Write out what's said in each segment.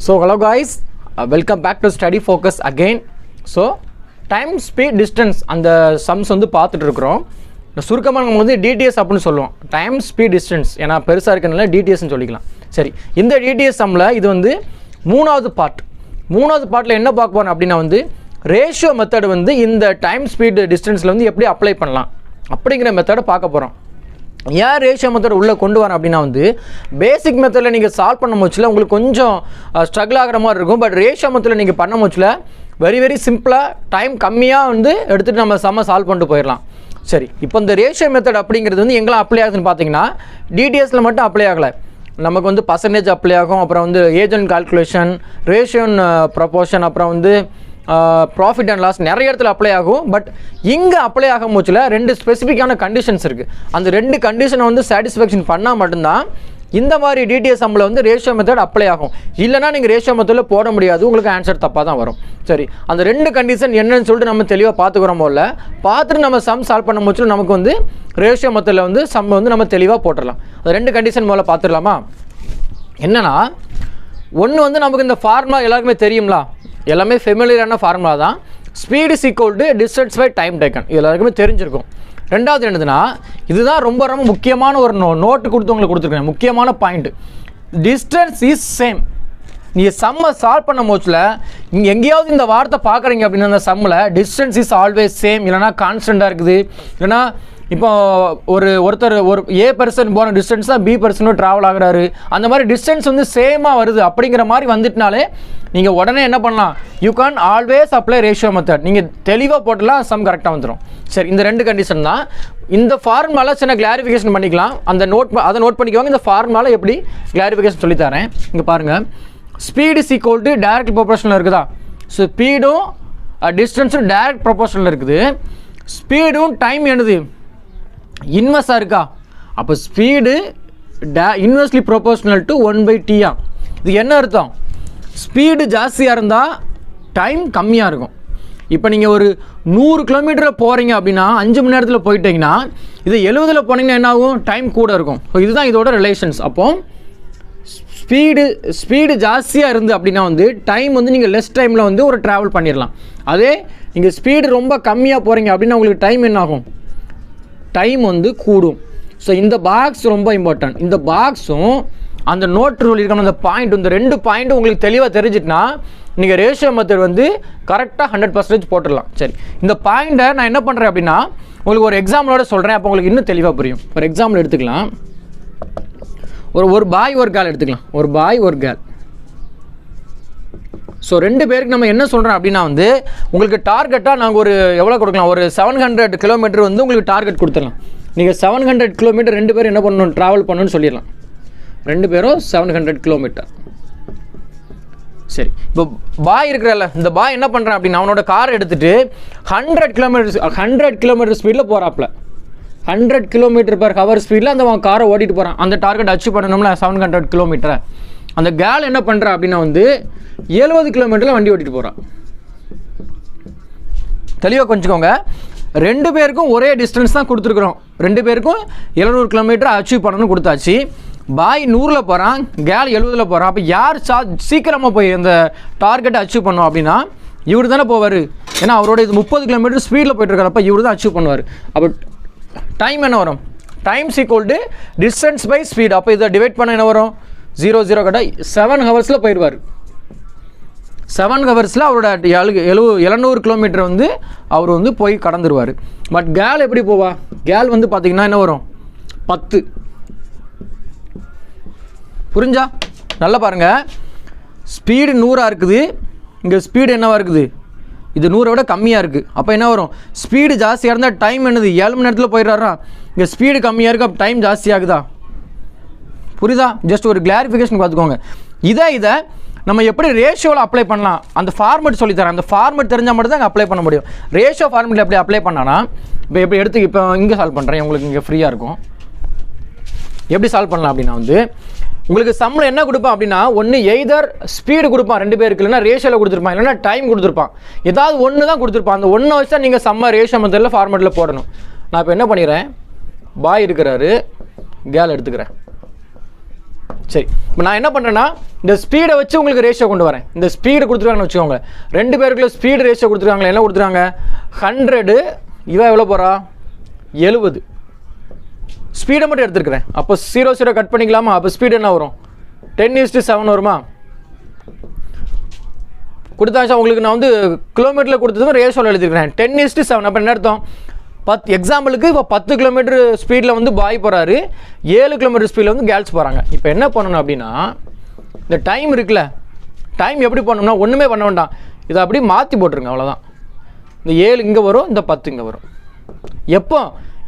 So hello guys, welcome back to study focus again. So time speed distance அந்த sums வந்து பார்த்துட்டு இருக்கிறோம். சுருக்கமாக நம்ம வந்து டிடிஎஸ் அப்படின்னு சொல்லுவோம். டைம் ஸ்பீட் டிஸ்டன்ஸ் ஏன்னா பெருசாக இருக்கிறதுனால டிடிஎஸ்ன்னு சொல்லிக்கலாம். சரி, இந்த டிடிஎஸ் சம்மில் இது வந்து மூணாவது பார்ட்டில் என்ன பார்க்க போகிறோம் அப்படின்னா வந்து ரேஷியோ மெத்தட் வந்து இந்த டைம் ஸ்பீட் டிஸ்டன்ஸில் வந்து எப்படி அப்ளை பண்ணலாம் அப்படிங்கிற மெத்தடை பார்க்க போகிறோம். ஏன் ரேஷியோ மெத்தட் உள்ளே கொண்டு வரேன் அப்படின்னா வந்து பேசிக் மெத்தடில் நீங்கள் சால்வ் பண்ண முச்சில் உங்களுக்கு கொஞ்சம் ஸ்ட்ரகிள் ஆகிற மாதிரி இருக்கும். பட் ரேஷியோ மெத்தடில் நீங்கள் பண்ண முச்சில் வெரி சிம்பிளாக டைம் கம்மியாக வந்து எடுத்துகிட்டு நம்ம செம்ம சால்வ் பண்ணிட்டு போயிடலாம். சரி, இப்போ இந்த ரேஷியோ மெத்தட் அப்படிங்கிறது வந்து எங்கெல்லாம் அப்ளை ஆகுதுன்னு பார்த்தீங்கன்னா டிடிஎஸில் மட்டும் அப்ளை ஆகலை, நமக்கு வந்து பர்சன்டேஜ் அப்ளை ஆகும், அப்புறம் வந்து ஏஜென்ட் கால்குலேஷன், ரேஷியோன் ப்ரொபோர்ஷன், அப்புறம் வந்து ப்ராஃபிட் அண்ட் லாஸ் நிறைய இடத்துல அப்ளை ஆகும். பட் இங்கே அப்ளை ஆகும் போச்சில் ரெண்டு ஸ்பெசிஃபிக்கான கண்டிஷன்ஸ் இருக்குது. அந்த ரெண்டு கண்டிஷனை வந்து சாட்டிஸ்ஃபேக்ஷன் பண்ணால் மட்டும்தான் இந்த மாதிரி டிடிஎஸ் சம்மில் வந்து ரேஷியோ மெத்தட் அப்ளை ஆகும். இல்லைனா நீங்கள் ரேஷியோ மெத்தடில் போட முடியாது, உங்களுக்கு ஆன்சர் தப்பாக தான் வரும். சரி, அந்த ரெண்டு கண்டிஷன் என்னன்னு சொல்லிட்டு நம்ம தெளிவாக பார்த்துக்கிறோம். போல பார்த்துட்டு நம்ம சம் சால்வ் பண்ண முச்சில் நமக்கு வந்து ரேஷியோ மெத்தடில் வந்து சம் வந்து நம்ம தெளிவாக போட்டுடலாம். அந்த ரெண்டு கண்டிஷன் முதல்ல பார்த்துடலாமா? என்னன்னா, ஒன்று வந்து நமக்கு இந்த ஃபார்முலா எல்லாருக்குமே தெரியுங்களா, எல்லாமே ஃபெமிலியரான ஃபார்முலா தான். Speed is equal to distance by time taken, இது எல்லாருக்குமே தெரிஞ்சிருக்கும். ரெண்டாவது என்னதுன்னா, இதுதான் ரொம்ப முக்கியமான ஒரு நோட்டு கொடுத்து உங்களுக்கு கொடுத்துருக்கேன். முக்கியமான பாயிண்ட், டிஸ்டன்ஸ் இஸ் சேம். நீங்கள் சம்மை சால்வ் பண்ண போச்சில் நீங்கள் எங்கேயாவது இந்த வார்த்தை பார்க்குறீங்க அப்படின்னா அந்த சம்மில் டிஸ்டன்ஸ் இஸ் ஆல்வேஸ் சேம், இல்லைனா கான்ஸ்டண்ட்டாக இருக்குது, இல்லைனா இப்போ ஒருத்தர் ஏ பர்சன் போன டிஸ்டன்ஸ் தான் பி பர்சனும் ட்ராவல் ஆகிறாரு, அந்த மாதிரி டிஸ்டன்ஸ் வந்து சேமாக வருது அப்படிங்கிற மாதிரி வந்துட்டுனாலே நீங்கள் உடனே என்ன பண்ணலாம், you can always apply ratio method. நீங்கள் தெளிவாக போட்டலாம் சம் கரெக்டாக வந்துடும். சரி, இந்த ரெண்டு கண்டிஷன் தான். இந்த ஃபார்முலாவில் சின்ன கிளாரிஃபிகேஷன் பண்ணிக்கலாம், அதை நோட் பண்ணிக்குவாங்க. இந்த ஃபார்முலாவில் எப்படி கிளாரிஃபிகேஷன் சொல்லித்தரேன். இங்கே பாருங்கள், speed is equal to direct ப்ரொபோர்ஷனில் இருக்குதா. ஸோ ஸ்பீடும் டிஸ்டன்ஸும் டைரக்ட் ப்ரொபோர்ஷனில் இருக்குது. ஸ்பீடும் டைம் என்னது இன்வெர்ஸாக இருக்கா, அப்போ speed inversely proportional to 1/t. இது என்ன அர்த்தம், ஸ்பீடு ஜாஸ்தியாக இருந்தால் டைம் கம்மியாக இருக்கும். இப்போ நீங்கள் ஒரு 100 கிலோமீட்டரில் போகிறீங்க அப்படின்னா 5 மணி நேரத்தில் போயிட்டீங்கன்னா, இது 70 போனீங்கன்னா என்ன ஆகும், டைம் கூட இருக்கும். ஸோ இதுதான் இதோட ரிலேஷன்ஸ். அப்போ ஸ்பீடு ஜாஸ்தியாக இருந்து அப்படின்னா வந்து டைம் வந்து நீங்கள் லெஸ் டைமில் வந்து ஒரு ட்ராவல் பண்ணிடலாம். அதே நீங்கள் ஸ்பீடு ரொம்ப கம்மியாக போகிறீங்க அப்படின்னா உங்களுக்கு டைம் என்ன ஆகும், டைம் வந்து கூடும். ஸோ இந்த பாக்ஸ் ரொம்ப இம்பார்ட்டன்ட். இந்த பாக்ஸும் அந்த நோட் சொல்லியிருக்கான அந்த பாயிண்ட், இந்த ரெண்டு பாயிண்ட்டும் உங்களுக்கு தெளிவாக தெரிஞ்சிட்டுனா நீங்கள் ரேஷியோ மெத்தட் வந்து கரெக்டாக 100% போட்டுடலாம். சரி, இந்த பாயிண்ட்டை நான் என்ன பண்ணுறேன் அப்படின்னா உங்களுக்கு ஒரு எக்ஸாம்பிளோட சொல்கிறேன், அப்போ உங்களுக்கு இன்னும் தெளிவாக புரியும். ஒரு எக்ஸாம்பிள் எடுத்துக்கலாம், ஒரு பாய் ஒரு கேர்ள் எடுத்துக்கலாம். ஒரு பாய் ஒரு கேர்ள். ஸோ ரெண்டு பேருக்கு நம்ம என்ன சொல்கிறோம் அப்படின்னா வந்து உங்களுக்கு டார்கெட்டாக நாங்கள் ஒரு எவ்வளோ கொடுக்கலாம், ஒரு 700 கிலோமீட்டர் வந்து உங்களுக்கு டார்கெட் கொடுத்துடலாம். நீங்கள் 700 கிலோமீட்டர் ரெண்டு பேரும் என்ன பண்ணணும், ட்ராவல் பண்ணணும்னு சொல்லிடலாம். ரெண்டு பேரும் 700 கிலோமீட்டர். சரி, இப்போ பாய் இருக்கிறல்ல, இந்த பாய் என்ன பண்ணுறான் அப்படின்னா அவனோட காரை எடுத்துகிட்டு 100 கிலோமீட்டர் ஸ்பீடில் போகிறாப்புல. 100 km/h ஸ்பீடில் அந்த காரை ஓட்டிட்டு போகிறான். அந்த டார்கெட் அச்சீவ் பண்ணணும்ல 700 கிலோமீட்டரை. அந்த கேர்ள் என்ன பண்ணுறா அப்படின்னா வந்து 70 கிலோமீட்டரில் வண்டி ஓட்டிட்டு போகிறான். தெளிவாக கொஞ்சிக்கோங்க, ரெண்டு பேருக்கும் ஒரே டிஸ்டன்ஸ் தான் கொடுத்துருக்குறோம். ரெண்டு பேருக்கும் 700 கிலோமீட்டர் அச்சீவ் பண்ணணும்னு கொடுத்தாச்சு. பாய் 100ல் போகிறான், கேர்ள் 70ல் போகிறான். அப்போ யார் சீக்கிரமாக போய் அந்த டார்கெட்டை அச்சீவ் பண்ணுவோம் அப்படின்னா இவர் தானே போவார். ஏன்னா அவரோட இது 30 கிலோமீட்டர் ஸ்பீடில் போயிட்டு இருக்காரப்ப இவர் தான் அச்சீவ் பண்ணுவார். அப்போ டைம் என்ன வரும், time equal to distance by speed. அப்போ இதை டிவைட் பண்ண என்ன வரும், 0 கட்ட 7 ஹவர்ஸில் போயிடுவார். 7 ஹவர்ஸில் அவரோட 700 கிலோமீட்டர் வந்து அவர் வந்து போய் கடந்துருவார். பட் கேர்ள் எப்படி போவா, கேர்ள் வந்து பார்த்தீங்கன்னா என்ன வரும், 10. புரிஞ்சா? நல்லா பாருங்கள், ஸ்பீடு 100 இருக்குது, இங்கே ஸ்பீடு என்னவா இருக்குது, இது 100 விட கம்மியாக இருக்குது. அப்போ என்ன வரும், ஸ்பீடு ஜாஸ்தியாக இருந்தால் டைம் என்னது 7 மணி நேரத்தில் போயிடுறாரா, இங்கே ஸ்பீடு கம்மியாக இருக்குது, அப்போ டைம் ஜாஸ்தியாகுதா. புரியுதா? ஜஸ்ட் ஒரு கிளாரிஃபிகேஷன் பார்த்துக்கோங்க. இதை நம்ம எப்படி ரேஷியோவில் அப்ளை பண்ணலாம், அந்த ஃபார்மெட் சொல்லித்தரேன். அந்த ஃபார்மெட் தெரிஞ்சால் மட்டும் தான் அப்ளை பண்ண முடியும். ரேஷியோ ஃபார்மெட்டில் எப்படி அப்ளை பண்ணானா, இப்போ இங்கே சால்வ் பண்ணுறேன், உங்களுக்கு இங்கே ஃப்ரீயாக இருக்கும். எப்படி சால்வ் பண்ணலாம் அப்படின்னா வந்து உங்களுக்கு சம்மில் என்ன கொடுப்பான் அப்படின்னா, ஒன்று எய்தர் ஸ்பீடு கொடுப்பான் ரெண்டு பேருக்கு, இல்லைனா ரேஷியோவில் கொடுத்துருப்பான், இல்லைனா டைம் கொடுத்துருப்பான். ஏதாவது ஒன்று தான் கொடுத்துருப்பான். அந்த ஒன்றை வச்சு தான் நீங்கள் சம்ம ரேஷியோ மெத்தடில் ஃபார்மெட்டில் போடணும். நான் இப்போ என்ன பண்ணிடுறேன், பாய் இருக்கிறாரு, கேர்ள் எடுத்துக்கிறேன். சரி, இப்போ நான் என்ன பண்ணுறேன்னா இந்த ஸ்பீடை வச்சு உங்களுக்கு ரேஷியோ கொண்டு வரேன். இந்த ஸ்பீடு கொடுத்துருக்காங்கன்னு வச்சுக்கோங்க, 2 பேருக்குள்ள ஸ்பீடு ரேஷியோ கொடுத்துருக்காங்களே, என்ன கொடுத்துருக்காங்க 100, இவன் எவ்வளோ போகிறா 70. ஸ்பீடை மட்டும் எடுத்துருக்கிறேன். அப்போ 0 கட் பண்ணிக்கலாமா? அப்போ ஸ்பீடு என்ன வரும் 10:7 வருமா? கொடுத்தாச்சா உங்களுக்கு? நான் வந்து கிலோமீட்டரில் கொடுத்ததும் ரேஷியோவில் எழுதிருக்கிறேன் 10:7. அப்போ என்ன அர்த்தம்? 10 எக்ஸாம்பிளுக்கு இப்போ 10 கிலோமீட்டர் ஸ்பீடில் வந்து பாய் போகிறாரு, 7 கிலோமீட்டர் ஸ்பீடில் வந்து கேர்ள்ஸ் போகிறாங்க. இப்போ என்ன பண்ணணும் அப்படின்னா இந்த டைம் இருக்குல்ல, டைம் எப்படி பண்ணணும்னா ஒன்றுமே பண்ண வேண்டாம், இதை அப்படியே மாற்றி போட்டுருங்க, அவ்வளோதான். இந்த 7 இங்கே வரும், இந்த 10 இங்கே வரும்.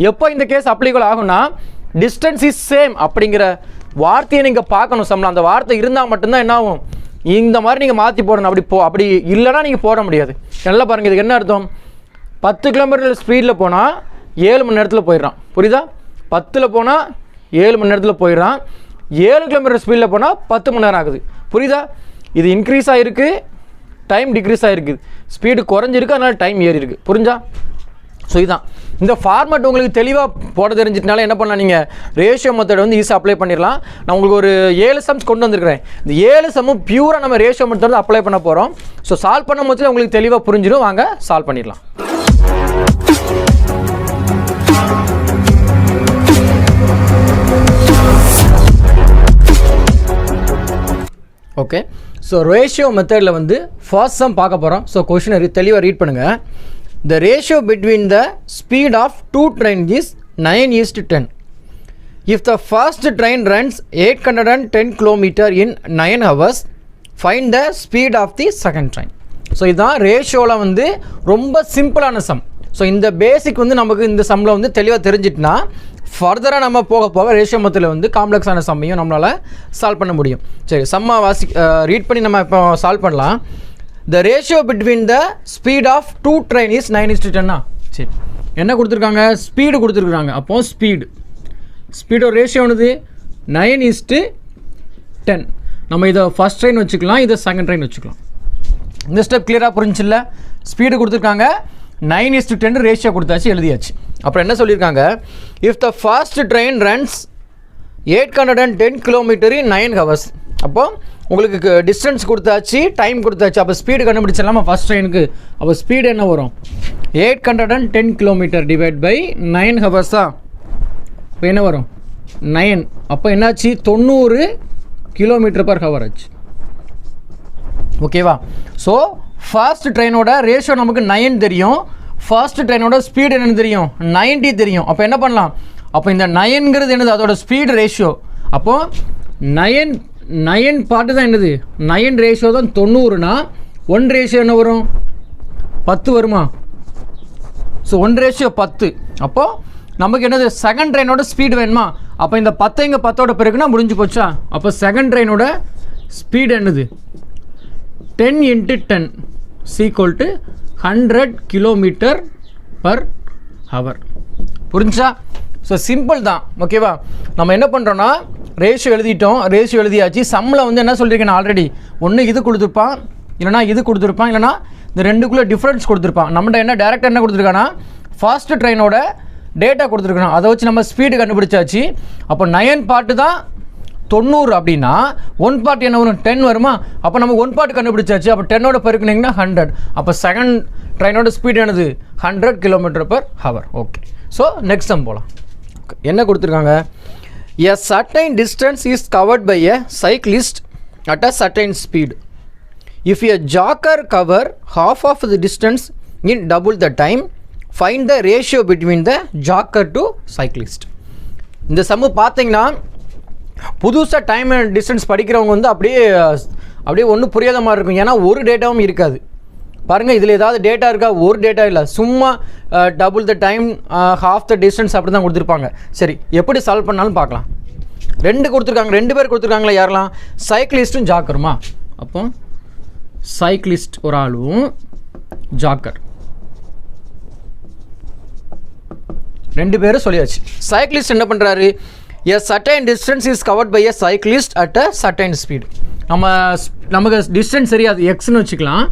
எப்போ இந்த கேஸ் அப்ளிகபிள் ஆகும்னா டிஸ்டன்ஸ் இஸ் சேம் அப்படிங்கிற வார்த்தையை நீங்கள் பார்க்கணும் சம்பளம். அந்த வார்த்தை இருந்தால் மட்டும்தான் என்ன ஆகும், இந்த மாதிரி நீங்கள் மாற்றி போடணும். அப்படி இல்லைனா நீங்கள் போட முடியாது. நல்லா பாருங்கள், இதுக்கு என்ன அர்த்தம்? 10 கிலோமீட்டர் ஸ்பீடில் போனால் 7 மணி நேரத்தில் போயிடுறான், புரியுதா? 10ல் போனால் 7 மணி நேரத்தில் போயிடுறான். 7 கிலோமீட்டர் ஸ்பீடில் போனால் 10 மணி நேரம் ஆகுது, புரியுதா? இது இன்க்ரீஸ் ஆகிருக்கு, டைம் டிக்ரீஸ் ஆகிருக்கு. ஸ்பீடு குறைஞ்சிருக்கு, அதனால் டைம் ஏறி இருக்குது, புரிஞ்சா? ஸோ இதுதான் இந்த ஃபார்மேட் உங்களுக்கு தெளிவாக போட தெரிஞ்சிட்டனால என்ன பண்ணலாம், நீங்கள் ரேஷியோ மெத்தட் வந்து ஈஸியாக அப்ளை பண்ணிடலாம். நான் உங்களுக்கு ஒரு 7 சம்ஸ் கொண்டு வந்திருக்கிறேன். இந்த 7 சம்மும் பியூராக நம்ம ரேஷியோ மெத்தட் அப்ளை பண்ண போகிறோம். ஸோ சால்வ் பண்ணும் போது உங்களுக்கு தெளிவாக புரிஞ்சிடும். வாங்க சால்வ் பண்ணிடலாம். ஓகே, ஸோ ரேஷியோ மெத்தடில் வந்து ஃபர்ஸ்ட் சம் பார்க்க போகிறோம். ஸோ கொஷினை தெளிவாக ரீட் பண்ணுங்கள். The ratio between the speed of 2 trains is 9:10. If the first train runs 810 km in 9 hours, find the speed of the second train. So இதுதான் ரேஷியோவில் வந்து ரொம்ப சிம்பிளான சம். ஸோ இந்த பேசிக் வந்து நமக்கு இந்த சம்மில் வந்து தெளிவாக தெரிஞ்சிட்டுனா ஃபர்தராக நம்ம போக ரேஷியோ மெத்தடில் வந்து காம்ப்ளெக்ஸான சம்மையும் நம்மளால் சால்வ் பண்ண முடியும். சரி, சம்மா ரீட் பண்ணி நம்ம இப்போ சால்வ் பண்ணலாம். The ratio between the speed of 2 train is 9:10. சரி, என்ன கொடுத்துருக்காங்க? ஸ்பீடு கொடுத்துருக்காங்க. அப்போ ஸ்பீடோட ரேஷியோ என்னது 9:10. நம்ம இதை ஃபர்ஸ்ட் ட்ரெயின் வச்சுக்கலாம், இதை செகண்ட் ட்ரெயின் வச்சுக்கலாம். இந்த ஸ்டெப் கிளியராக புரிஞ்சில்ல? ஸ்பீடு கொடுத்துருக்காங்க, 9:10 ரேஷியோ கொடுத்தாச்சு, எழுதியாச்சு. அப்புறம் என்ன சொல்லியிருக்காங்க? If the first train runs 810 km in 9 hours. அப்போ உங்களுக்கு டிஸ்டன்ஸ் கொடுத்தாச்சு, டைம் கொடுத்தாச்சு. அப்போ ஸ்பீடு கண்டுபிடிச்சிடலாமா ஃபர்ஸ்ட் ட்ரெயினுக்கு? அப்போ ஸ்பீடு என்ன வரும் 810 km டிவைட் பை 9 ஹவர்ஸா? இப்போ என்ன வரும் 9. அப்போ என்னாச்சு 90 km/h ஆச்சு. ஓகேவா? ஸோ ஃபர்ஸ்ட் ட்ரெயினோட ரேஷியோ நமக்கு 9 தெரியும், ஃபர்ஸ்ட் ட்ரெயினோட ஸ்பீடு என்னன்னு தெரியும் 90 தெரியும். அப்போ என்ன பண்ணலாம்? அப்போ இந்த 9ங்கிறது என்னது? அதோட ஸ்பீடு ரேஷியோ. அப்போது 9 பார்ட்டு தான் என்னது 9 ரேஷியோ தான் 90னா 1 ரேஷியோ என்ன வரும் 10 வருமா? So 1 ratio 10. அப்போது நமக்கு என்னது செகண்ட் ட்ரெயினோட ஸ்பீடு வேணுமா? அப்போ இந்த 10 இங்கே 10ஓட பிறகுனா முடிஞ்சு போச்சா? அப்போ செகண்ட் ட்ரெயினோட ஸ்பீடு என்னது 10 × 10 = 100 km/h. புரிஞ்சா? ஸோ சிம்பிள் தான். ஓகேவா? நம்ம என்ன பண்ணுறோன்னா ரேஷியோ எழுதியாச்சு. சம்மில் வந்து என்ன சொல்லியிருக்கேன் ஆல்ரெடி, ஒன்று இது கொடுத்துருப்பான், இல்லைனா இது கொடுத்துருப்பான், இல்லைனா இந்த ரெண்டுக்குள்ளே டிஃப்ரென்ஸ் கொடுத்துருப்பான். நம்மகிட்ட என்ன டேரெக்டாக என்ன கொடுத்துருக்கான்னா ஃபர்ஸ்ட் ட்ரெயினோட டேட்டா கொடுத்துருக்கணும், அதை வச்சு நம்ம ஸ்பீடு கண்டுபிடிச்சாச்சு. அப்போ 9 பார்ட்டு தான் 90 அப்படின்னா 1 பார்ட் என்ன வரும் 10 வருமா? அப்போ நம்ம 1 பார்ட் கண்டுபிடிச்சாச்சு. அப்போ 10ஓட பெருக்குனிங்கன்னா 100. அப்போ செகண்ட் ட்ரெயினோட ஸ்பீடு என்னது 100 km/h. Okay, so next sum போகலாம். என்ன கொடுத்துருக்காங்க? A certain distance is covered by a cyclist at a certain speed. If a jogger cover half of the distance in double the time, find the ratio between the jogger to cyclist. இந்த சம்மு பார்த்தீங்கன்னா புதுசாக time and distance படிக்கிறவங்க வந்து அப்படியே ஒன்றும் புரியாத மாதிரி இருக்கும். ஏன்னா ஒரு டேட்டாவும் இருக்காது. பாருங்கள், இதில் ஏதாவது டேட்டா இருக்கா? ஒரு டேட்டா இல்லை, சும்மா double the time half the distance அப்படி தான் கொடுத்துருப்பாங்க. சரி, எப்படி சால்வ் பண்ணாலும் பார்க்கலாம். 2 கொடுத்துருக்காங்க, 2 பேர் கொடுத்துருக்காங்களா? யாரெல்லாம்? சைக்கிளிஸ்ட்டும் ஜாக்கருமா? அப்போ சைக்கிளிஸ்ட் ஒரு ஆளும் ஜாக்கர் 2 பேரும் சொல்லியாச்சு. சைக்கிளிஸ்ட் என்ன பண்ணுறாரு? A certain distance is covered by a cyclist at a certain speed. நமக்கு டிஸ்டன்ஸ் தெரியாது, எக்ஸ்னு வச்சுக்கலாம்.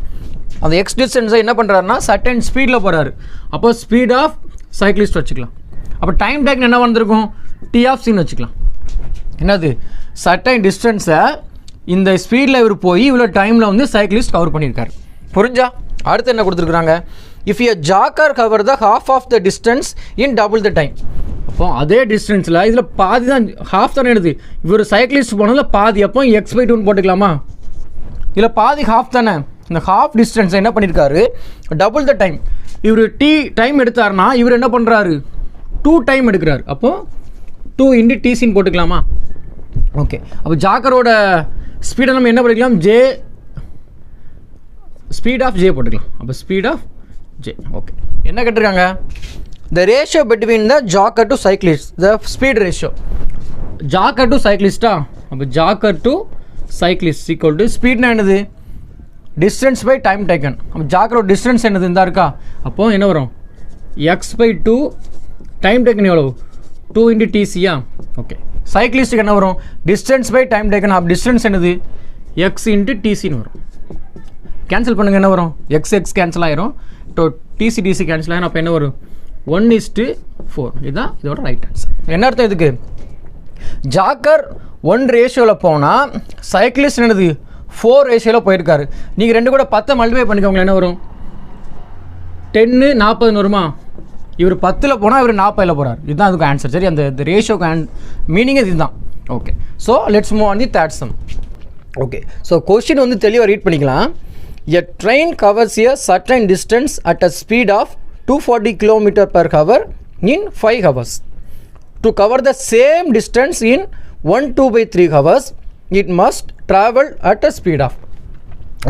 அந்த எக்ஸ் டிஸ்டன்ஸை என்ன பண்ணுறாருன்னா சர்டன் ஸ்பீடில் போகிறாரு. அப்போ ஸ்பீட் ஆஃப் சைக்கிளிஸ்ட் வச்சுக்கலாம். அப்போ டைம் டேக்னு என்ன வந்திருக்கும்? T(c) வச்சுக்கலாம். என்னது சர்டைன் டிஸ்டன்ஸை இந்த ஸ்பீடில் இவர் போய் இவ்வளோ டைமில் வந்து சைக்கிளிஸ்ட் கவர் பண்ணியிருக்காரு. புரிஞ்சா? அடுத்து என்ன கொடுத்துருக்குறாங்க? If a jogger cover the half of the distance in double the time. அப்போ அதே டிஸ்டன்ஸில் இதில் பாதி தான், ஹாஃப் தானே எடுது. இவர் சைக்கிளிஸ்ட் போனதில் பாதி, அப்போ x/2 போட்டுக்கலாமா? இதில் பாதி ஹாஃப் தானே. இந்த ஹாஃப் டிஸ்டன்ஸை என்ன பண்ணியிருக்காரு? Double the time. இவர் டைம் எடுத்தார்னா இவர் என்ன பண்ணுறாரு? 2 டைம் எடுக்கிறார். அப்போது 2 × TCன்னு போட்டுக்கலாமா? ஓகே. அப்போ ஜாக்கரோட ஸ்பீடை நம்ம என்ன பண்ணிக்கலாம்? ஸ்பீட் ஆஃப் ஜே போட்டுக்கலாம். அப்போ ஸ்பீட் ஆஃப் ஜே. ஓகே. என்ன கேட்டிருக்காங்க? The ratio between the jogger to cyclist, the speed ratio. Jogger to சைக்கிளிஸ்டா? அப்போ jogger to cyclist equal to ஸ்பீட்னா என்னது? Distance by time taken. அப்போ ஜாக்கரோட டிஸ்டன்ஸ் என்னது? இந்த இருக்கா? அப்போது என்ன வரும்? x/2 டைம் டேக்கன் எவ்வளோ? 2 × TCயா? ஓகே. சைக்கிளிஸ்ட்டுக்கு என்ன வரும்? Distance by time taken. அப்போ டிஸ்டன்ஸ் என்னது? x × TCன்னு வரும். கேன்சல் பண்ணுங்கள், என்ன வரும்? x கேன்சல் ஆயிரும், TC கேன்சல் ஆயிரும். அப்போ என்ன வரும்? 1:4. இதுதான் இதோட ரைட் ஆன்சர். என்ன அர்த்தம் இதுக்கு? ஜாக்கர் 1 ரேஷியோவில் போனால் சைக்கிளிஸ்ட் என்னது? 4 ரேஷியோவில் போயிருக்காரு. நீங்கள் 2 கூட 10 மல்டிப்ளை பண்ணிக்கோங்களேன், என்ன வரும்? 10 40 வருமா? இவர் 10ல் போனால் இவர் 40ல் போகிறார். இதுதான் அதுக்கு ஆன்சர். சரி, அந்த ரேஷியோக்கு மீனிங் இதுதான். Okay. So let's move on the third sum. Okay. So question வந்து தெளிவாக ரீட் பண்ணிக்கலாம். A train covers a certain distance at a speed of 240 km/h in 5 hours. To cover the same distance in 1/2/3 hours, it must travel at a speed of.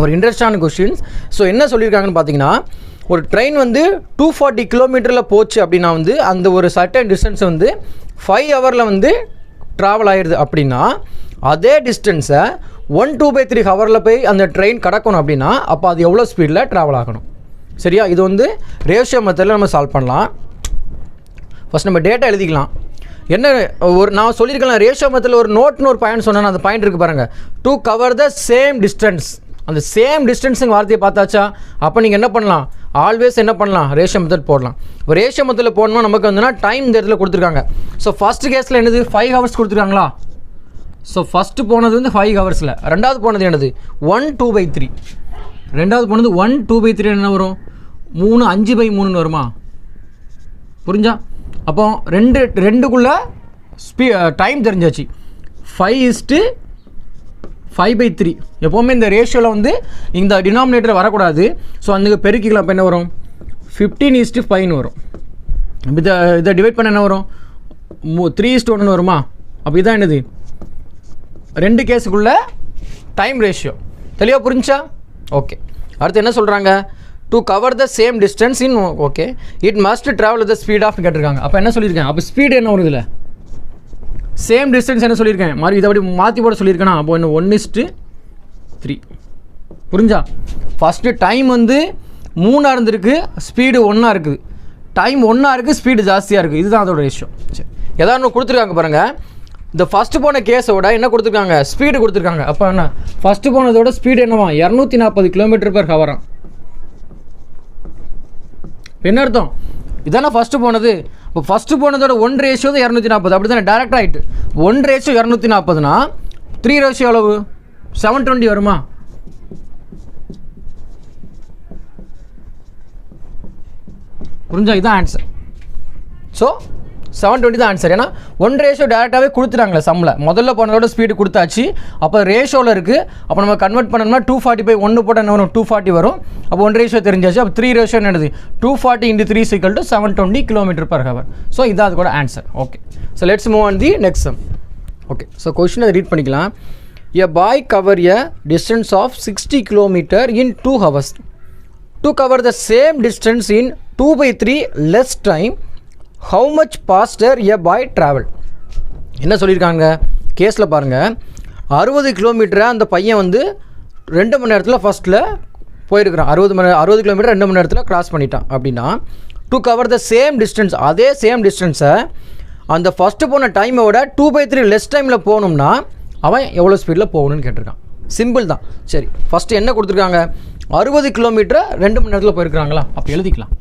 ஒரு இன்ட்ரெஸ்டான questions. So என்ன சொல்லியிருக்காங்கன்னு பார்த்தீங்கன்னா, ஒரு train வந்து 240 km போச்சு அப்படின்னா வந்து அந்த ஒரு சர்டைன் டிஸ்டன்ஸ் வந்து 5 ஹவரில் வந்து ட்ராவல் ஆகிடுது. அப்படின்னா அதே டிஸ்டன்ஸை 1/2/3 ஹவரில் போய் அந்த ட்ரெயின் கடக்கணும் அப்படின்னா அப்போ அது எவ்வளோ ஸ்பீடில் ட்ராவல் ஆகணும்? சரியா? இது வந்து ரேஷியோ மெத்தடில் நம்ம சால்வ் பண்ணலாம். ஃபஸ்ட் நம்ம டேட்டா எழுதிக்கலாம். என்ன நான் சொல்லியிருக்கலாம், ரேஷியோ மெத்தடில் ஒரு நோட்னு ஒரு பாயிண்ட் சொன்னேன். அந்த பாயிண்ட் இருக்குது பாருங்கள். To cover the same distance. அந்த சேம் டிஸ்டன்ஸுங்க வார்த்தையை பார்த்தாச்சா? அப்போ நீங்கள் என்ன பண்ணலாம்? ஆல்வேஸ் என்ன பண்ணலாம்? ரேஷியோ மெத்தட் போடலாம். இப்போ ரேஷியோ மெத்தடில் போடணும்னா நமக்கு வந்துன்னா டைம் இந்த இடத்துல கொடுத்துருக்காங்க. ஸோ ஃபஸ்ட்டு கேஸில் என்னது? 5 ஹவர்ஸ் கொடுத்துருக்காங்களா? ஸோ ஃபஸ்ட்டு போனது வந்து 5 ஹவர்ஸில். ரெண்டாவது போனது என்னது? 1/2/3. ரெண்டாவது போனது 1/2/3 என்ன வரும்? 3 வருமா? புரிஞ்சா? அப்போ ரெண்டுக்குள்ளே டைம் தெரிஞ்சாச்சு. 5/5/3. எப்போவுமே இந்த ரேஷியோவில் வந்து இந்த டினாமினேட்டர் வரக்கூடாது. ஸோ அந்த பெருக்கிக்கலாம். அப்போ என்ன வரும்? 15:5 வரும். இதை டிவைட் பண்ண என்ன வரும்? 3:1 வருமா? அப்போ இதான் என்னது? 2 கேஸுக்குள்ளே டைம் ரேஷியோ. தெளிவாக புரிஞ்சா? ஓகே. அடுத்து என்ன சொல்கிறாங்க? To cover the same distance in okay it must travel with the speed of கேட்டிருக்காங்க. அப்போ என்ன சொல்லியிருக்கேன்? அப்போ ஸ்பீடு என்ன வரும்? இதில் சேம் டிஸ்டன்ஸ் என்ன சொல்லியிருக்கேன்? மாதிரி இதை அப்படி மாற்றி போட சொல்லியிருக்கேனா? அப்போ என்ன 1:3. புரிஞ்சா? ஃபஸ்ட்டு டைம் வந்து 3 இருந்திருக்கு, ஸ்பீடு 1 இருக்குது. டைம் 1 இருக்குது, ஸ்பீடு ஜாஸ்தியாக இருக்குது. இதுதான் அதோட ரேஷியோ. சரி, ஏதாவது ஒன்று கொடுத்துருக்காங்க பாருங்கள். இந்த ஃபஸ்ட்டு போன கேஸோட என்ன கொடுத்துருக்காங்க? ஸ்பீடு கொடுத்துருக்காங்க. அப்போ என்ன? ஃபஸ்ட்டு போனதோட ஸ்பீடு என்னவா? 240 km/h. என்ன அர்த்தம்? இதானே ஃபஸ்ட்டு போனது. இப்போ ஃபஸ்ட்டு போனதோட 1 ரேஷியோ தான் 240. அப்படி தானே டேரக்ட் ஆகிட்டு. 1 ரேஷியோ 240னா 3 ரேஷியோ அளவு 720 வருமா? புரிஞ்சா? இதுதான் ஆன்சர். ஸோ 720 தான் ஆன்சர். ஏன்னா 1 ரேஷியோ டேரெக்டாகவே கொடுத்துட்டாங்களே சம்மில். முதல்ல போனதோட ஸ்பீடு கொடுத்தாச்சு. அப்போ ரேஷியோவில் இருக்குது. அப்போ நம்ம கன்வெர்ட் பண்ணணும்னா 240/1 போட்டால் என்ன வரும்? 240 வரும். அப்போ 1 ரேஷியோ தெரிஞ்சாச்சு. அப்போ 3 ரேஷியோ என்னது? 240 × 3 = 720 km/h. ஸோ இதான் அது கூட answer. Okay. So let's move on the next sum. Okay. So கொஸ்டினை ரீட் பண்ணிக்கலாம். A boy cover a distance of 60 km in 2 hours. To cover the same distance in 2/3 less time, how much faster a boy travel? என்ன சொல்லியிருக்காங்க கேஸில் பாருங்கள். 60 கிலோமீட்டரை அந்த பையன் வந்து 2 மணி நேரத்தில் ஃபஸ்ட்டில் போயிருக்கிறான். 60 கிலோமீட்டர் 2 மணி நேரத்தில் கிராஸ் பண்ணிட்டான். அப்படின்னா to cover the same distance, அதே சேம் டிஸ்டன்ஸை அந்த ஃபஸ்ட்டு போன டைமை விட 2/3 லெஸ் டைமில் போகணும்னா அவன் எவ்வளோ ஸ்பீடில் போகணும்னு கேட்டிருக்கான். சிம்பிள் தான். சரி, ஃபஸ்ட்டு என்ன கொடுத்துருக்காங்க? 60 கிலோமீட்டரை 2 மணி நேரத்தில் போயிருக்கிறாங்களா? அப்போ எழுதிக்கலாம்.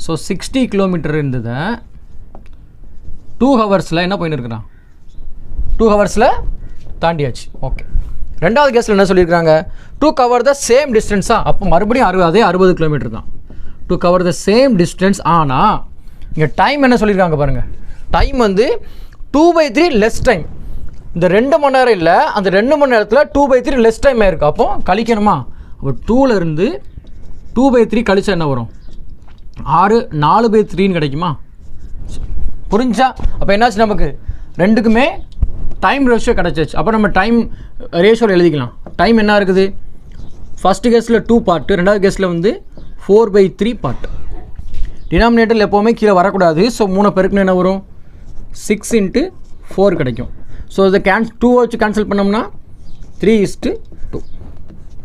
ஸோ 60 கிலோமீட்டர் இருந்ததை 2 ஹவர்ஸில் என்ன போயின்னு இருக்கிறான்? 2 ஹவர்ஸில் தாண்டியாச்சு. ஓகே, ரெண்டாவது கேஸில் என்ன சொல்லியிருக்காங்க, டு கவர் த சேம் டிஸ்டன்ஸா. அப்போ மறுபடியும் அதே 60 கிலோமீட்டர் தான். To cover the same distance. ஆனால் இங்கே டைம் என்ன சொல்லியிருக்காங்க பாருங்கள், டைம் வந்து 2/3 லெஸ் டைம். இந்த 2 மணி நேரம் இல்லை, அந்த 2 மணி நேரத்தில் 2/3 லெஸ் டைம் ஆயிருக்கு. அப்போ கழிக்கணுமா, அப்போ 2லேருந்து 2/3 கழிச்சா என்ன வரும், 6, 4/3 கிடைக்குமா? புரிஞ்சா? அப்போ என்னாச்சு, நமக்கு ரெண்டுக்குமே டைம் ரேஷியோ கிடச்சிச்சு. அப்போ நம்ம டைம் ரேஷியோவில் எழுதிக்கலாம். டைம் என்ன இருக்குது, ஃபஸ்ட்டு கேஸில் 2 பார்ட்டு, ரெண்டாவது கேஸில் வந்து 4/3 பார்ட். டினாமினேட்டரில் எப்போவுமே கீழே வரக்கூடாது. ஸோ 3 பெருக்குன்னு என்ன வரும், 6 × 4 கிடைக்கும். ஸோ இதை 2 வச்சு கேன்சல் பண்ணோம்னா 3:2.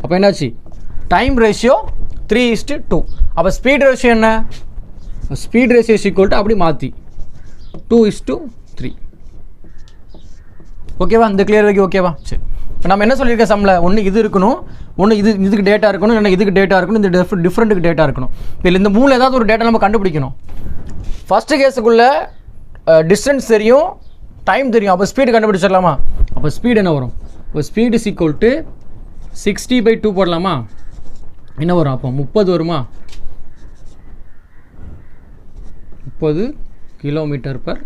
அப்போ என்னாச்சு, டைம் ரேஷியோ 3:2. அப்போ ஸ்பீட் ரேஷியோ என்ன, ஸ்பீட் ரேஷியோ ஈக்குவல் டு அப்படி மாற்றி 2:3. ஓகேவா, இந்த கிளியர் வரைக்கும் ஓகேவா? சரி, இப்போ நம்ம என்ன சொல்லியிருக்கேன் சம்மில், ஒன்று இது இருக்கணும், ஒன்று இதுக்கு டேட்டா இருக்கணும், இல்லைன்னா இதுக்கு டேட்டா இருக்கணும், இந்த டிஃப்ரெண்ட்டுக்கு டேட்டா இருக்கணும். இப்போ இந்த 3 ஏதாவது ஒரு டேட்டா நம்ம கண்டுபிடிக்கணும். ஃபஸ்ட்டு கேஸுக்குள்ளே டிஸ்டன்ஸ் தெரியும், டைம் தெரியும், அப்போ ஸ்பீடு கண்டுபிடிச்சிடலாமா? அப்போ ஸ்பீடு என்ன வரும், இப்போ ஸ்பீடு இஸ் ஈக்குவல் டு 60/2 போடலாமா? என்ன வரும், அப்போ 30 வருமா? 30 km/h.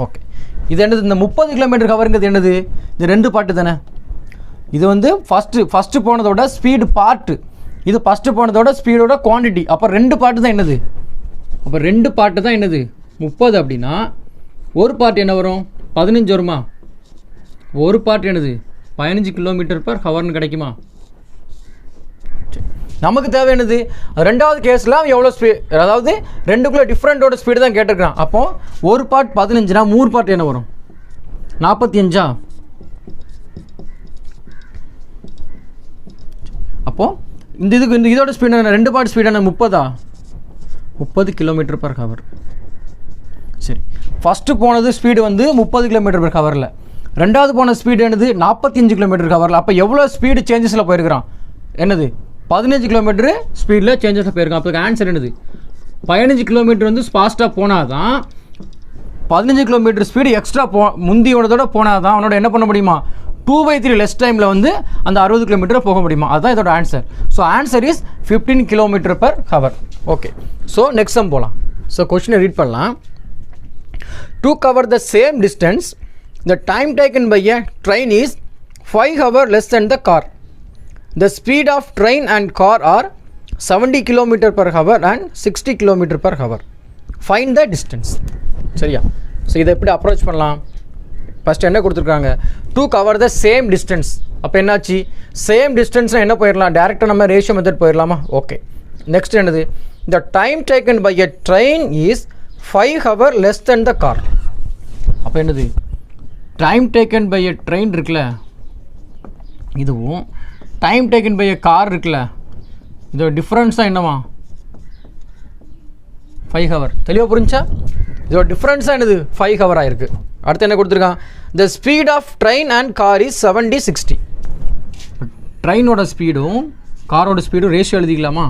ஓகே, இது என்னது, இந்த 30 km/hங்கிறது என்னது, இது 2 பார்ட்டு தானே. இது வந்து ஃபஸ்ட்டு போனதோட ஸ்பீடு பார்ட்டு, இது ஃபஸ்ட்டு போனதோட ஸ்பீடோட குவான்டிட்டி. அப்போ 2 பார்ட்டு தான் என்னது, அப்போ 2 பார்ட்டு தான் என்னது 30. அப்படின்னா ஒரு பார்ட் என்ன வரும், 15 வருமா? ஒரு பார்ட் என்னது 15 km/h கிடைக்குமா? நமக்கு தேவை என்னது, ரெண்டாவது கேஸில் எவ்வளோ ஸ்பீட், அதாவது ரெண்டுக்குள்ளே டிஃப்ரெண்ட்டோட ஸ்பீடு தான் கேட்டிருக்கான். அப்போது ஒரு பார்ட் 15னா 3 பார்ட் என்ன வரும், 45. அப்போது இந்த இதோட ஸ்பீடு என்ன, 2 பார்ட் ஸ்பீடு என்ன 30 km/h. சரி, ஃபஸ்ட்டு போனது ஸ்பீடு வந்து 30 km/h, ரெண்டாவது போன ஸ்பீடு என்னது 45 km/h. அப்போ எவ்வளோ ஸ்பீடு சேஞ்சஸில் போயிருக்கிறான், என்னது 15 km ஸ்பீடில் சேஞ்சஸில் போயிருக்கான். அப்போ ஆன்சர் என்னது, 15 km வந்து ஃபாஸ்ட்டாக போனால் தான், 15 km ஸ்பீடு எக்ஸ்ட்ரா முந்தியோடதோட போனால் தான் அவனோட என்ன பண்ண முடியுமா, 2/3 லெஸ் டைமில் வந்து அந்த 60 km போக முடியுமா? அதுதான் இதோட answer. So answer is 15 km/h. Okay, so next sum போகலாம். ஸோ கொஸ்டினை ரீட் பண்ணலாம். To cover the same distance the time taken by a train is 5 hours less than the car. The speed of train and car are 70 km/h and 60 km/h. Find the distance. சரியா? So இதை எப்படி approach பண்ணலாம், first என்ன கொடுத்துருக்காங்க, to cover the same distance. அப்போ என்னாச்சு, same டிஸ்டன்ஸ்னால் என்ன போயிடலாம், டேரெக்டாக நம்ம ரேஷியோ மெத்தட் போயிடலாமா? ஓகே, நெக்ஸ்ட் என்னது, the time taken by a train is 5 hours less than the car. அப்போ என்னது, time taken by a train இருக்குல்ல, இதுவும் time taken by a car இருக்குல்ல, இதோட டிஃப்ரென்ஸ் தான் என்னவா, 5 hours. தெளிவாக புரிஞ்சா, இதோட டிஃப்ரென்ஸ் தான் என்னது 5 hours ஆயிருக்கு. அடுத்து என்ன கொடுத்துருக்கான், the speed of train and car is 70/60. ட்ரெயினோட ஸ்பீடும் காரோட ஸ்பீடும் ரேஷியோ எழுதிக்கலாமா,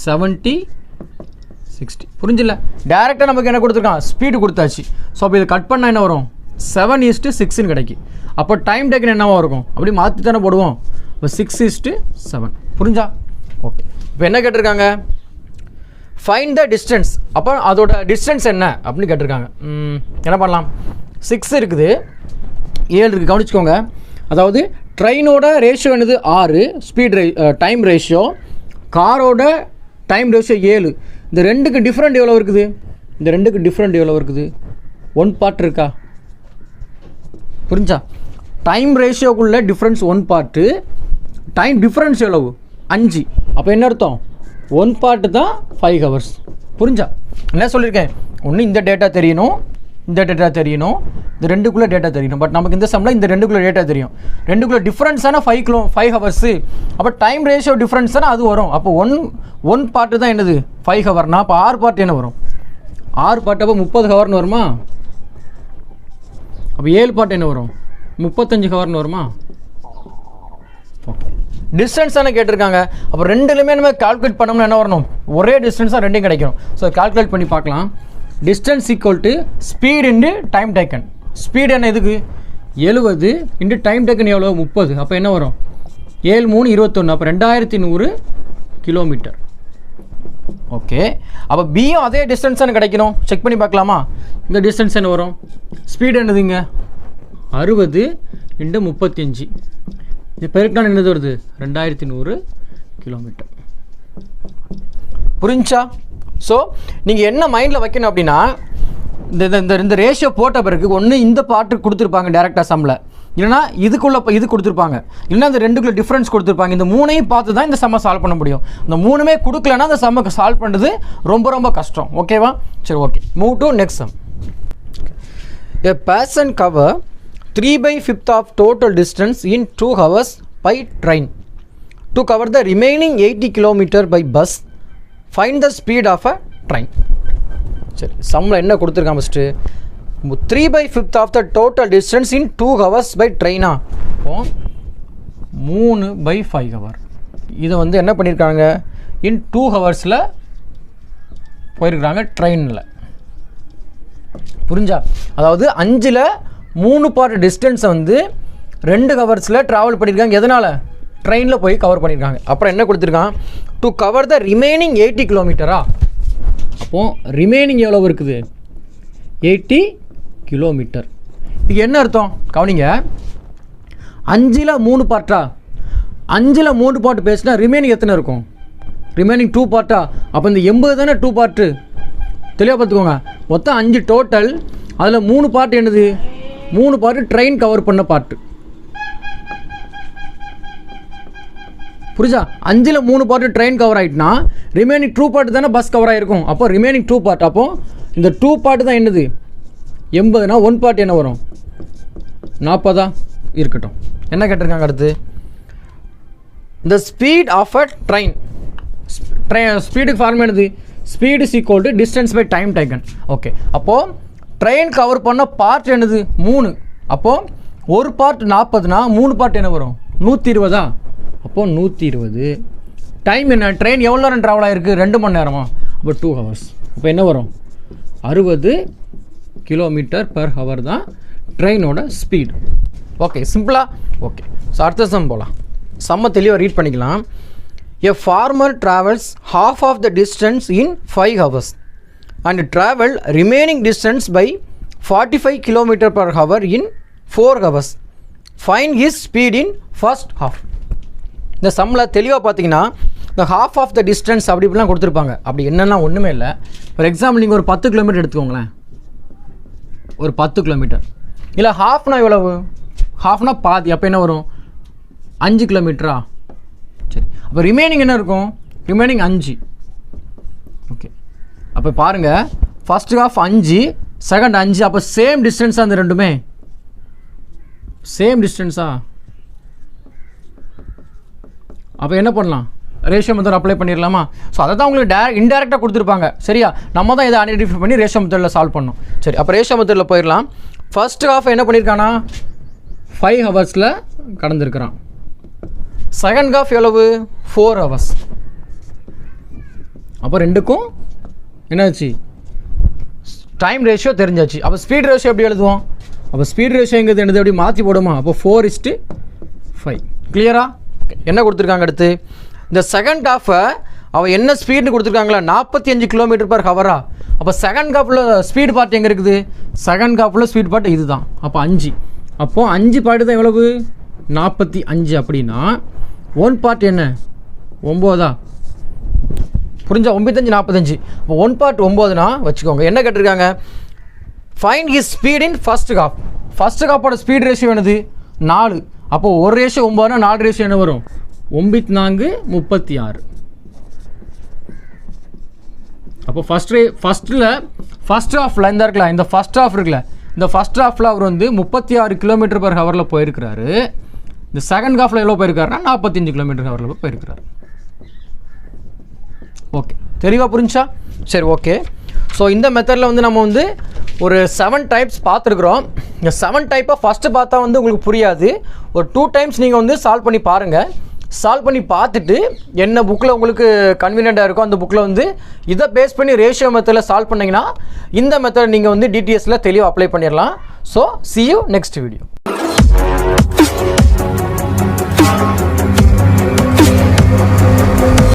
70/60. புரிஞ்சில்ல, டேரெக்டாக நமக்கு என்ன கொடுத்துருக்கான், ஸ்பீடு கொடுத்தாச்சு. ஸோ அப்போ இதை கட் பண்ணால் என்ன வரும், 7:6 கிடைக்கும். அப்போ டைம் டேக்கன் என்னவாக இருக்கும், அப்படி மாற்றி தானே போடுவோம். இப்போ 6:7. புரிஞ்சா? ஓகே, இப்போ என்ன கேட்டிருக்காங்க, ஃபைண்ட் த டிஸ்டன்ஸ். அப்போ அதோட டிஸ்டன்ஸ் என்ன அப்படின்னு கேட்டிருக்காங்க. என்ன பண்ணலாம், 6 இருக்குது, 7 இருக்குது, கவனிச்சுக்கோங்க. அதாவது ட்ரெயினோட ரேஷியோ என்னது 6, ஸ்பீட் டைம் ரேஷியோ, காரோட டைம் ரேஷியோ 7. இந்த ரெண்டுக்கு டிஃப்ரெண்ட் எவ்வளோ இருக்குது, 1 பார்ட் இருக்கா? புரிஞ்சா? டைம் ரேஷியோக்குள்ள டிஃப்ரென்ஸ் 1 பார்ட்டு, டைம் டிஃப்ரென்ஸ் எவ்வளவு 5. அப்போ என்ன அர்த்தம், 1 பார்ட்டு தான் 5 hours. புரிஞ்சா? என்ன சொல்லியிருக்கேன், ஒன்று இந்த டேட்டா தெரியணும், இந்த டேட்டா தெரியணும், இந்த ரெண்டுக்குள்ளே டேட்டா தெரியணும். பட் நமக்கு இந்த சம்மில் இந்த ரெண்டுக்குள்ளே டேட்டா தெரியும். ரெண்டுக்குள்ளே டிஃப்ரென்ஸான 5 hours. அப்போ டைம் ரேஷியோ டிஃப்ரென்ஸ் தானே அது வரும். அப்போ ஒன் பார்ட்டு தான் என்னது 5 hours. அப்போ 6 பார்ட் என்ன வரும், 6 பார்ட் அப்போ 30 hours வருமா? அப்போ 7 பார்ட் என்ன வரும், 35 hours வருமா? ஓகே, டிஸ்டன்ஸ் தானே கேட்டிருக்காங்க. அப்போ ரெண்டுலையுமே நம்ம கால்குலேட் பண்ணோம்னா என்ன வரணும், ஒரே டிஸ்டன்ஸ் தான் ரெண்டையும் கிடைக்கும். ஸோ கால்குலேட் பண்ணி பார்க்கலாம். Distance equal to speed into time taken. Speed என்ன இதுக்கு 70 இன்ட்டு டைம் டேக்கன் எவ்வளோ 30. அப்போ என்ன வரும் 7 3 21. அப்போ 2100 கிலோமீட்டர். ஓகே, அப்போ பியும் அதே டிஸ்டன்ஸ் தானே கிடைக்கணும். செக் பண்ணி பார்க்கலாமா? இந்த டிஸ்டன்ஸ் என்ன வரும்? ஸ்பீடு என்னதுங்க 60 இன்ட்டு 35. இது பெருக்கினா என்னது வருது 2100 கிலோமீட்டர். புரிஞ்சா? ஸோ நீங்கள் என்ன மைண்டில் வைக்கணும் அப்படின்னா இந்த ரேஷியோ போட்ட பிறகு ஒன்று இந்த பாட்டு கொடுத்துருப்பாங்க டேரெக்டாக சம்மில், இல்லைனா இதுக்குள்ளே இது கொடுத்துருப்பாங்க, இல்லைனா அந்த ரெண்டுக்குள்ளே டிஃப்ரென்ஸ் கொடுத்துருப்பாங்க. இந்த மூணையும் பார்த்து தான் இந்த சம்மை சால்வ் பண்ண முடியும். இந்த மூணுமே கொடுக்கலன்னா அந்த சம்முக்கு சால்வ் பண்ணுறது ரொம்ப ரொம்ப கஷ்டம். ஓகேவா? சரி, okay, move to next sum. A person cover 3/5 of total distance in 2 hours by train. To cover the remaining 80 km by bus, find the speed of a train. சரி, சம்மில் என்ன கொடுத்துருக்கான் first 3/5 of the total distance in 2 hours by ட்ரெயினா. இப்போ 3/5 hour இதை வந்து என்ன பண்ணியிருக்காங்க இன் 2 ஹவர்ஸில் போயிருக்கிறாங்க ட்ரெயினில். புரிஞ்சா? அதாவது 5ல் 3 பார்ட் டிஸ்டன்ஸை வந்து 2 ஹவர்ஸில் ட்ராவல் பண்ணியிருக்காங்க. எதனால்? ட்ரெயினில் போய் கவர் பண்ணியிருக்காங்க. அப்புறம் என்ன கொடுத்துருக்கான் டு கவர் த ரிமைனிங் 80 கிலோமீட்டரா. அப்போது ரிமைனிங் எவ்வளோ இருக்குது 80 கிலோமீட்டர். இது என்ன அர்த்தம் கவனிங்க, 5ல் 3 பார்ட்டா, 5ல் 3 பார்ட் பேசினா ரிமைனிங் எத்தனை இருக்கும்? ரிமைனிங் 2 பார்ட்டா. அப்போ இந்த 80 தானே 2 பார்ட்டு. தெளிவாக பார்த்துக்கோங்க, மொத்தம் 5 டோட்டல், அதில் 3 பார்ட் என்னது 3 பார்ட்டு ட்ரெயின் கவர் பண்ண பார்ட்டு. புரிஞ்சா? 5ல் 3 பார்ட்டு ட்ரெயின் கவர் ஆகிட்டுனா ரிமைனிங் 2 பார்ட்டு தானே பஸ் கவர் ஆகிருக்கும். அப்போ ரிமைனிங் 2 பார்ட். அப்போது இந்த 2 பார்ட்டு தான் என்னது 80னா 1 பார்ட் என்ன வரும் 40. இருக்கட்டும். என்ன கேட்டிருக்காங்க அடுத்து? இந்த ஸ்பீட் ஆஃப் அ ட்ரெயின். ஸ்பீடுக்கு ஃபார்ம் என்னது? Speed is equal to distance by time taken. Okay, அப்போது ட்ரெயின் கவர் பண்ண பார்ட் என்னது 3. அப்போது ஒரு பார்ட் 40னா 3 பார்ட் என்ன வரும் 120. அப்போது 120. டைம் என்ன? ட்ரெயின் எவ்வளோ நேரம் ட்ராவல் ஆகிருக்கு 2 மணி நேரமா? அப்போ 2 ஹவர்ஸ். அப்போ என்ன வரும் 60 கிலோமீட்டர் பர் ஹவர் தான் ட்ரெயினோட ஸ்பீடு. ஓகே, சிம்பிளாக. ஓகே, ஸோ அடுத்த சம் போகலாம். சம்மை தெளிவாக ரீட் பண்ணிக்கலாம். A farmer travels half of the distance in 5 hours and travel remaining distance by 45 km per hour in 4 hours. Find his speed in first half. இந்த சம்மில் தெளிவாக பார்த்தீங்கன்னா இந்த ஹாஃப் ஆஃப் த டிஸ்டன்ஸ் அப்படி இப்படிலாம் கொடுத்துருப்பாங்க. அப்படி என்னென்னா ஒன்றுமே இல்லை. ஃபார் எக்ஸாம்பிள் நீங்கள் ஒரு 10 கிலோமீட்டர் எடுத்துக்கோங்களேன். ஒரு 10 கிலோமீட்டர் இல்லை ஹாஃப்னா எவ்வளவு? ஹாஃப்னா பாதி. அப்போ என்ன வரும் 5 கிலோமீட்டரா? சரி, அப்போ ரிமைனிங் என்ன இருக்கும்? ரிமைனிங் 5. ஓகே, அப்போ பாருங்கள், ஃபஸ்ட்டு ஹாஃப் 5, செகண்ட் 5. அப்போ சேம் டிஸ்டன்ஸாக அந்த ரெண்டுமே சேம் டிஸ்டன்ஸா? அப்போ என்ன பண்ணலாம்? ரேஷியோ மெத்தட் அப்ளை பண்ணிடலாமா? ஸோ அதை தான் உங்களுக்கு இன்டெரக்டாக கொடுத்துருப்பாங்க. சரியா? நம்ம தான் இதை ஐடென்டிஃபை பண்ணி ரேஷியோ மெத்தடில் சால்வ் பண்ணணும். சரி, அப்போ ரேஷியோ மெத்தடில் போயிடலாம். ஃபஸ்ட்டு ஹாஃப் என்ன பண்ணியிருக்கானா 5 ஹவர்ஸில் கடந்திருக்கிறான். செகண்ட் ஹாஃப் எவ்வளவு 4 ஹவர்ஸ். அப்போ ரெண்டுக்கும் என்னாச்சு டைம் ரேஷியோ தெரிஞ்சாச்சு. அப்போ ஸ்பீட் ரேஷியோ எப்படி எழுதுவோம்? அப்போ ஸ்பீட் ரேஷியோங்கிறது என்னது எப்படி மாற்றி போடுமா? அப்போ 4:5. கிளியரா? என்ன கொடுத்துருக்காங்க அடுத்து? இந்த செகண்ட் ஹாஃபை அவள் என்ன ஸ்பீடுன்னு கொடுத்துருக்காங்களா 45 கிலோமீட்டர் பர் ஹவரா? அப்போ செகண்ட் ஹாஃபில் ஸ்பீடு பார்ட் எங்கே இருக்குது? செகண்ட் ஹாஃபில் ஸ்பீட் பார்ட் இது தான். அப்போ 5. அப்போது 5 பார்ட்டு தான் எவ்வளவு 45. அப்படின்னா 1 பார்ட் என்ன 9. புரிஞ்சா? 95 45. இப்போ 1 பார்ட் 9னா வச்சுக்கோங்க. என்ன கேட்டிருக்காங்க? Find his speed in first half. First ஹாஃபோட ஸ்பீட் ரேஷியோ என்னது 4. அப்போது 1:9னா 4 ரேஷியோ என்ன வரும் 9 36. அப்போ ஃபஸ்ட் ஹாஃபில் இந்த இருக்குல்ல, இந்த ஃபஸ்ட் ஹாஃப் இருக்குல்ல, இந்த ஃபஸ்ட் ஹாஃபில் அவர் வந்து 36 கிலோமீட்டர் பர் ஹவரில் போயிருக்கிறாரு. இந்த செகண்ட் ஹாஃபில் எவ்வளோ போயிருக்காருன்னா 45 கிலோமீட்டர் ஹவரில் போயிருக்கிறாரு. ஓகே, தெளிவாக புரிஞ்சா? சரி, ஓகே. ஸோ இந்த மெத்தடில் வந்து நம்ம வந்து ஒரு 7 டைப்ஸ் பார்த்துருக்குறோம். இந்த 7 டைப்பை ஃபஸ்ட்டு பார்த்தா வந்து உங்களுக்கு புரியாது. ஒரு 2 டைம்ஸ் நீங்கள் வந்து சால்வ் பண்ணி பாருங்கள். சால்வ் பண்ணி பார்த்துட்டு என்ன புக்கில் உங்களுக்கு கன்வீனியண்ட்டாக இருக்கோ அந்த புக்கில் வந்து இதை பேஸ் பண்ணி ரேஷியோ மெத்தடில் சால்வ் பண்ணிங்கன்னா இந்த மெத்தட் நீங்கள் வந்து டிடிஎஸில் தெளிவாக அப்ளை பண்ணிடலாம். So see you next video.